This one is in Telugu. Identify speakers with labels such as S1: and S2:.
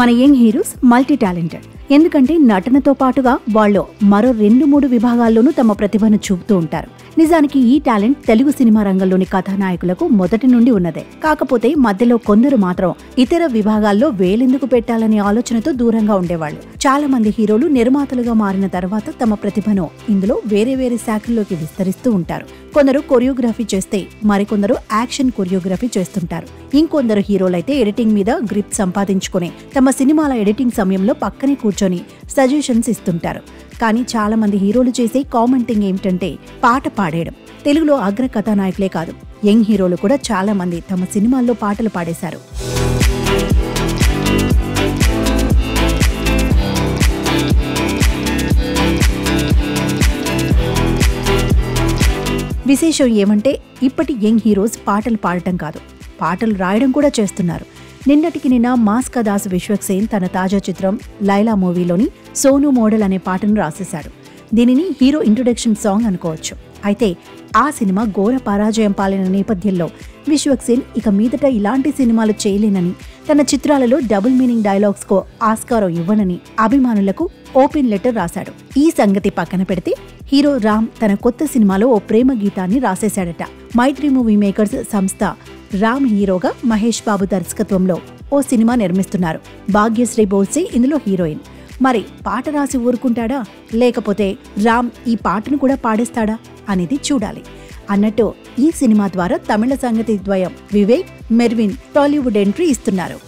S1: మన యంగ్ హీరోస్ మల్టీ టాలెంటెడ్. ఎందుకంటే నటనతో పాటుగా వాళ్ళు మరో 2-3 విభాగాల్లోనూ తమ ప్రతిభను చూపుతూ ఉంటారు. నిజానికి ఈ టాలెంట్ తెలుగు సినిమా రంగంలోని కథానాయకులకు మొదటి నుండి ఉన్నదే. కాకపోతే మధ్యలో కొందరు మాత్రం ఇతర విభాగాల్లో వేలెందుకు పెట్టాలనే ఆలోచనతో దూరంగా ఉండేవాళ్లు. చాలా మంది హీరోలు నిర్మాతలుగా మారిన తర్వాత తమ ప్రతిభను ఇందులో వేరే వేరే శాఖల్లోకి విస్తరిస్తూ ఉంటారు. కొందరు కొరియోగ్రఫీ చేస్తే మరికొందరు యాక్షన్ కొరియోగ్రఫీ చేస్తుంటారు. ఇంకొందరు హీరోలైతే ఎడిటింగ్ మీద గ్రిప్ సంపాదించుకుని తమ సినిమాల ఎడిటింగ్ సమయంలో పక్కనే కూర్చొని సజెషన్స్ ఇస్తుంటారు. కానీ చాలా మంది హీరోలు చేసే కామన్ థింగ్ ఏమిటంటే పాట పాడేయడం. తెలుగులో అగ్ర కథానాయకులే కాదు, యంగ్ హీరోలు కూడా చాలా మంది తమ సినిమాల్లో పాటలు పాడేశారు. విశేషం ఏమంటే ఇప్పటి యంగ్ హీరోస్ పాటలు పాడటం కాదు, పాటలు రాయడం కూడా చేస్తున్నారు. నిన్నటికి నిన్న మాస్కా దాస్ విశ్వక్సేన్ తన తాజా చిత్రం లైలా మూవీలోని సోను మోడల్ అనే పాటను రాసేశాడు. దీనిని హీరో ఇంట్రొడక్షన్ సాంగ్ అనుకోవచ్చు. అయితే ఆ సినిమా ఘోర పరాజయం పాలిన నేపథ్యంలో విశ్వక్సేన్ ఇక మీదట ఇలాంటి సినిమాలు చేయలేనని, తన చిత్రాలలో డబుల్ మీనింగ్ డైలాగ్స్ కు ఆస్కారం ఇవ్వనని అభిమానులకు ఓపెన్ లెటర్ రాశాడు. ఈ సంగతి పక్కన పెడితే హీరో రామ్ తన కొత్త సినిమాలో ఓ ప్రేమ గీతాన్ని రాసేశాడట. మైత్రి మూవీ మేకర్స్ సంస్థ రామ్ హీరోగా మహేష్ బాబు దర్శకత్వంలో ఓ సినిమా నిర్మిస్తున్నారు. భాగ్యశ్రీ బోల్సే ఇందులో హీరోయిన్. మరి పాట రాసి ఊరుకుంటాడా, లేకపోతే రామ్ ఈ పాటను కూడా పాడేస్తాడా అనేది చూడాలి. అన్నట్టు ఈ సినిమా ద్వారా తమిళ సంగీత ద్వయం వివేక్, మెర్విన్ టాలీవుడ్ ఎంట్రీ ఇస్తున్నారు.